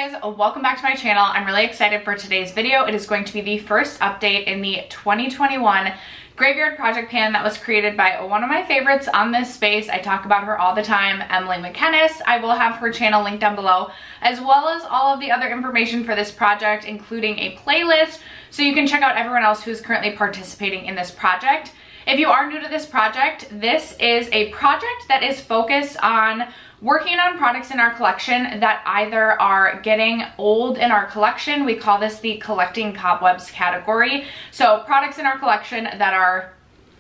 guys, welcome back to my channel. I'm really excited for today's video. It is going to be the first update in the 2021 graveyard project pan that was created by one of my favorites on this space. I talk about her all the time, Emily McKennis. I will have her channel linked down below, as well as all of the other information for this project, including a playlist, so you can check out everyone else who's currently participating in this project. If you are new to this project, this is a project that is focused on working on products in our collection that either are getting old in our collection. We call this the collecting cobwebs category. So products in our collection that are,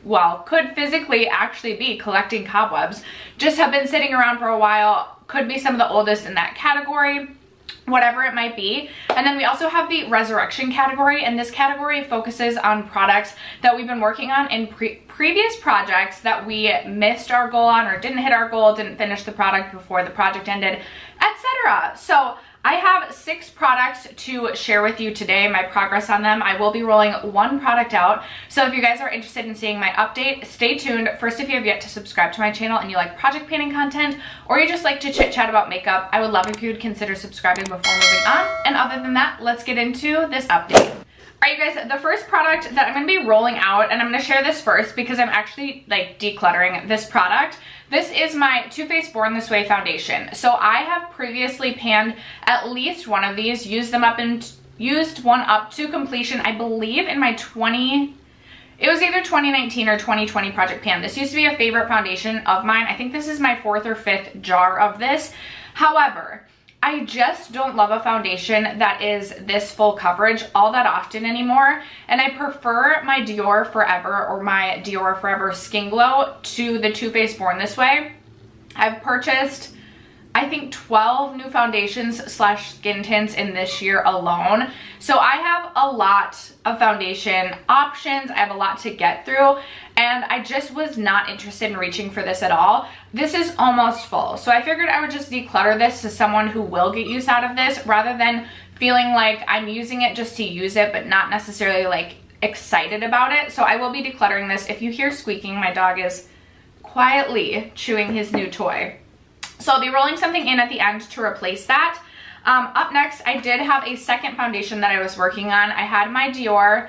well, could physically actually be collecting cobwebs, just have been sitting around for a while, could be some of the oldest in that category, whatever it might be. And then we also have the resurrection category, and this category focuses on products that we've been working on in previous projects that we missed our goal on, or didn't hit our goal, didn't finish the product before the project ended, etc. So I have 6 products to share with you today, my progress on them. I will be rolling one product out. So if you guys are interested in seeing my update, stay tuned. First, if you have yet to subscribe to my channel and you like project painting content, or you just like to chit chat about makeup, I would love if you would consider subscribing before moving on. And other than that, let's get into this update. Alright you guys, the first product that I'm going to be rolling out, and I'm going to share this first because I'm actually like decluttering this product. This is my Too Faced Born This Way foundation. So I have previously panned at least one of these, used one up to completion, I believe in my it was either 2019 or 2020 project pan. This used to be a favorite foundation of mine. I think this is my 4th or 5th jar of this. However, I just don't love a foundation that is this full coverage all that often anymore. And I prefer my Dior Forever or my Dior Forever Skin Glow to the Too Faced Born This Way. I've purchased, I think, 12 new foundations / skin tints in this year alone. So I have a lot of foundation options. I have a lot to get through, and I just was not interested in reaching for this at all. This is almost full, so I figured I would just declutter this to someone who will get use out of this, rather than feeling like I'm using it just to use it but not necessarily like excited about it. So I will be decluttering this. If you hear squeaking, my dog is quietly chewing his new toy. So I'll be rolling something in at the end to replace that. Up next, I did have a second foundation that I was working on. I had my Dior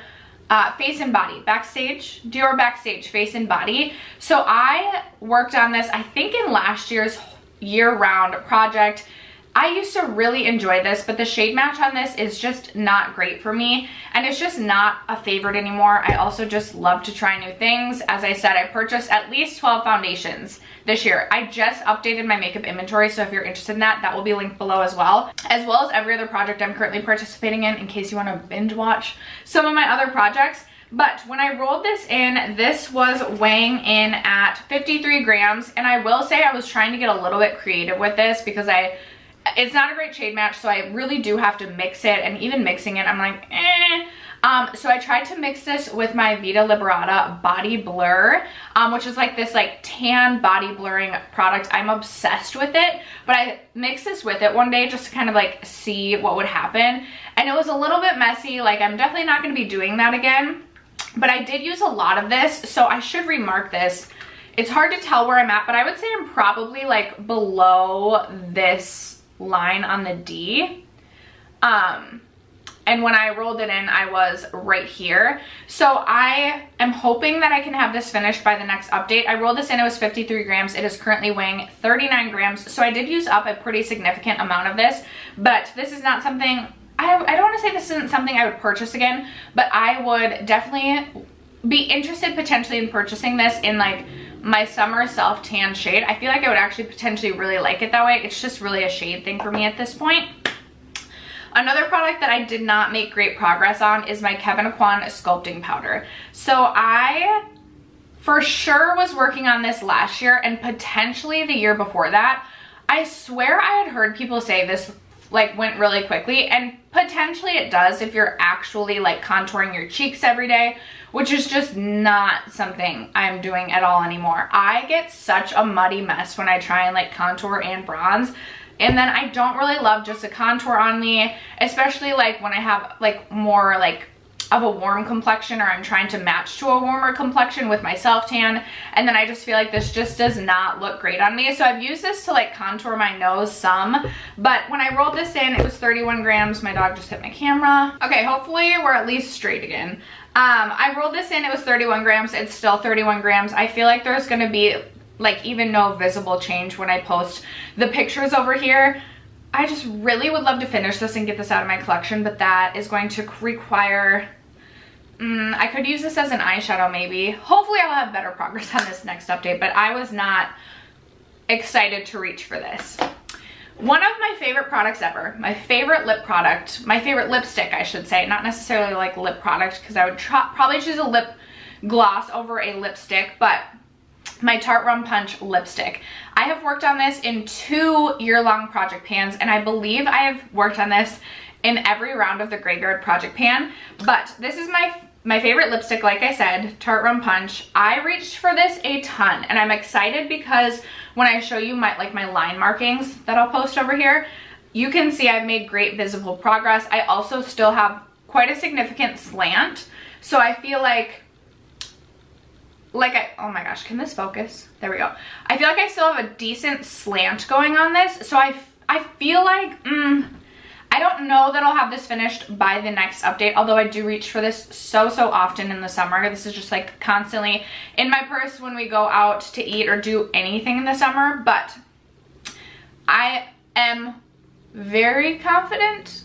Face and Body, Dior Backstage Face and Body. So I worked on this, I think, in last year's year-round project. I used to really enjoy this, but the shade match on this is just not great for me, and it's just not a favorite anymore. I also just love to try new things. As I said, I purchased at least 12 foundations this year. I just updated my makeup inventory, so if you're interested in that, that will be linked below as well as every other project I'm currently participating in case you want to binge watch some of my other projects. But when I rolled this in, this was weighing in at 53 grams, and I will say I was trying to get a little bit creative with this because it's not a great shade match, so I really do have to mix it, and even mixing it, I'm like, eh. So I tried to mix this with my Vita Liberata Body Blur, which is like this like tan body blurring product. I'm obsessed with it, but I mixed this with it one day just to kind of like see what would happen, and it was a little bit messy. Like, I'm definitely not going to be doing that again, but I did use a lot of this, so I should remark this. It's hard to tell where I'm at, but I would say I'm probably like below this line on the D, and when I rolled it in, I was right here. So I am hoping that I can have this finished by the next update. I rolled this in, it was 53 grams. It is currently weighing 39 grams, so I did use up a pretty significant amount of this, but this is not something, I don't want to say this isn't something I would purchase again, but I would definitely be interested potentially in purchasing this in like my summer self tan shade. I feel like I would actually potentially really like it that way. It's just really a shade thing for me at this point. Another product that I did not make great progress on is my Kevyn Aucoin sculpting powder. So I for sure was working on this last year and potentially the year before that. I swear I had heard people say this like went really quickly, and potentially it does if you're actually like contouring your cheeks every day, which is just not something I'm doing at all anymore. I get such a muddy mess when I try and like contour and bronze, and then I don't really love just a contour on me, especially like when I have like more like of a warm complexion, or I'm trying to match to a warmer complexion with my self tan, and then I just feel like this just does not look great on me. So I've used this to like contour my nose some, but when I rolled this in, it was 31 grams. My dog just hit my camera. Okay, hopefully we're at least straight again. I rolled this in, it was 31 grams. It's still 31 grams. I feel like there's gonna be like even no visible change when I post the pictures over here. I just really would love to finish this and get this out of my collection, but that is going to require, I could use this as an eyeshadow maybe. Hopefully I'll have better progress on this next update, but I was not excited to reach for this. One of my favorite products ever, my favorite lip product, my favorite lipstick I should say, not necessarily like lip product because I would probably choose a lip gloss over a lipstick, but my Tarte Rum Punch lipstick. I have worked on this in 2 year-long project pans, and I believe I have worked on this in every round of the Graveyard project pan, but this is my favorite lipstick, like I said, Tarte Rum Punch. I reached for this a ton, and I'm excited because when I show you my line markings that I'll post over here, you can see I've made great visible progress. I also still have quite a significant slant, so I feel like oh my gosh, can this focus? There we go. I feel like I still have a decent slant going on this, so I feel like, I don't know that I'll have this finished by the next update, although I do reach for this so often in the summer. This is just like constantly in my purse when we go out to eat or do anything in the summer, but I am very confident,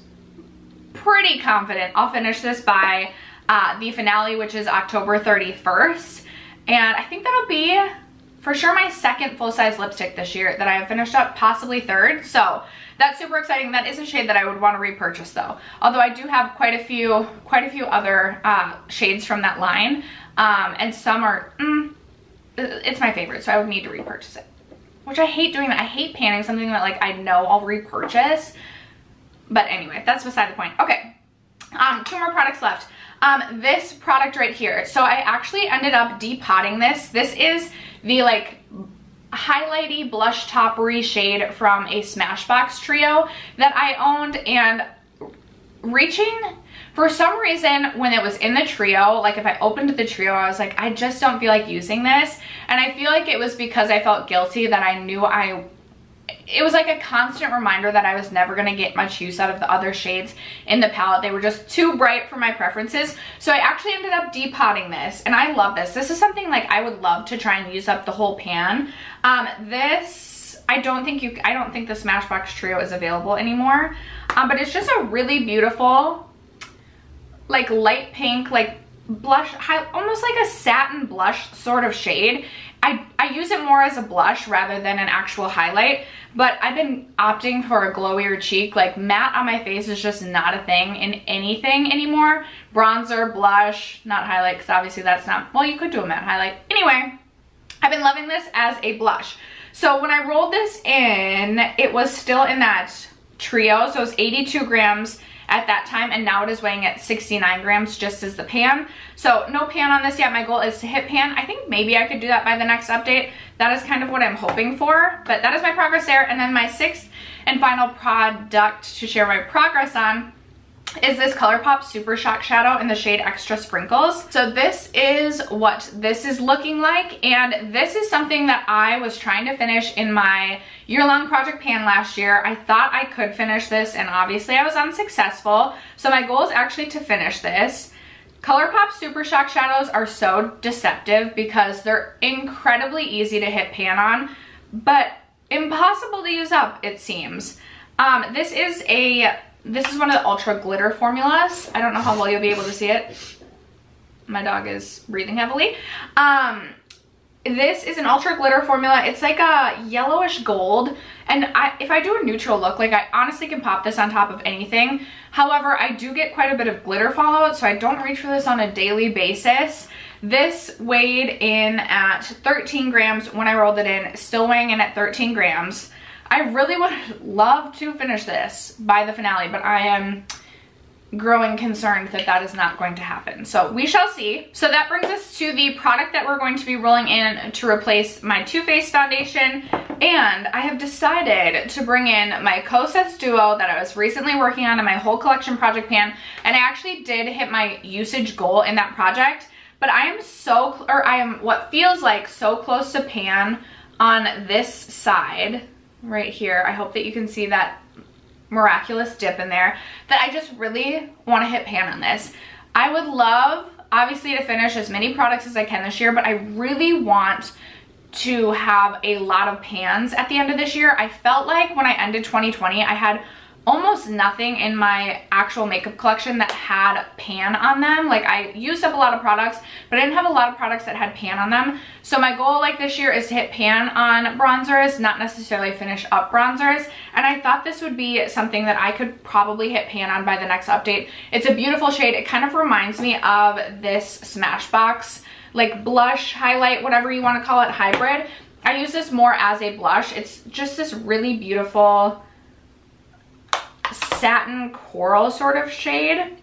pretty confident I'll finish this by the finale, which is October 31st. And I think that'll be for sure my second full-size lipstick this year that I have finished up, possibly third. So that's super exciting. That is a shade that I would want to repurchase though. Although I do have quite a few other shades from that line. And some are, it's my favorite, so I would need to repurchase it. Which I hate doing that. I hate panning something that like I know I'll repurchase. But anyway, that's beside the point. Okay, 2 more products left. This product right here. So I actually ended up depotting this. This is the like highlighty blush toppery shade from a Smashbox trio that I owned, and reaching for some reason when it was in the trio, like if I opened the trio, I was like, I just don't feel like using this. And I feel like it was because I felt guilty that I knew it was like a constant reminder that I was never going to get much use out of the other shades in the palette. They were just too bright for my preferences. So I actually ended up depotting this, and I love this. This is something like I would love to try and use up the whole pan. This, I don't think the Smashbox trio is available anymore. But it's just a really beautiful, like light pink, like blush, almost like a satin blush sort of shade. I use it more as a blush rather than an actual highlight, but I've been opting for a glowier cheek. Like matte on my face is just not a thing in anything anymore. Bronzer, blush, not highlight, because obviously that's not, well, you could do a matte highlight. Anyway, I've been loving this as a blush. So when I rolled this in, it was still in that trio, so it was 82 grams at that time, and now it is weighing at 69 grams just as the pan. So no pan on this yet. My goal is to hit pan. I think maybe I could do that by the next update. That is kind of what I'm hoping for, but that is my progress there. And then my 6th and final product to share my progress on is this Colourpop Super Shock Shadow in the shade Extra Sprinkles. So this is what this is looking like, and this is something that I was trying to finish in my year-long project pan last year. I thought I could finish this, and obviously I was unsuccessful. So my goal is actually to finish this. Colourpop Super Shock Shadows are so deceptive because they're incredibly easy to hit pan on, but impossible to use up, it seems. This is one of the Ultra Glitter formulas. I don't know how well you'll be able to see it. My dog is breathing heavily. This is an Ultra Glitter formula. It's like a yellowish gold. And if I do a neutral look, like I honestly can pop this on top of anything. However, I do get quite a bit of glitter fallout, so I don't reach for this on a daily basis. This weighed in at 13 grams when I rolled it in, still weighing in at 13 grams. I really would love to finish this by the finale, but I am growing concerned that that is not going to happen. So we shall see. So that brings us to the product that we're going to be rolling in to replace my Too Faced foundation. And I have decided to bring in my Cosets Duo that I was recently working on in my whole collection project pan. And I actually did hit my usage goal in that project. But I am what feels like so close to pan on this side right here. I hope that you can see that miraculous dip in there, that I just really want to hit pan on this. I would love, obviously, to finish as many products as I can this year, but I really want to have a lot of pans at the end of this year. I felt like when I ended 2020, I had almost nothing in my actual makeup collection that had pan on them. Like, I used up a lot of products, but I didn't have a lot of products that had pan on them. So my goal like this year is to hit pan on bronzers, not necessarily finish up bronzers. And I thought this would be something that I could probably hit pan on by the next update. It's a beautiful shade. It kind of reminds me of this Smashbox, like blush, highlight, whatever you want to call it, hybrid. I use this more as a blush. It's just this really beautiful satin coral sort of shade,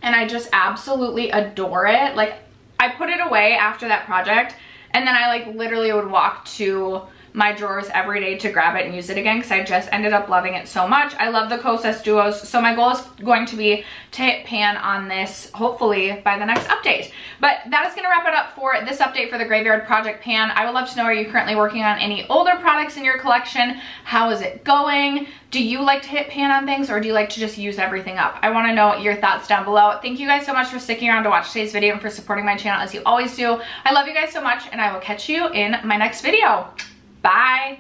and I just absolutely adore it. Like, I put it away after that project, and then I like literally would walk to my drawers every day to grab it and use it again because I just ended up loving it so much. I love the Cosets Duos, so my goal is going to be to hit pan on this hopefully by the next update. But that is going to wrap it up for this update for the Graveyard Project pan. I would love to know, are you currently working on any older products in your collection? How is it going? Do you like to hit pan on things, or do you like to just use everything up? I want to know your thoughts down below. Thank you guys so much for sticking around to watch today's video and for supporting my channel as you always do. I love you guys so much, and I will catch you in my next video. Bye.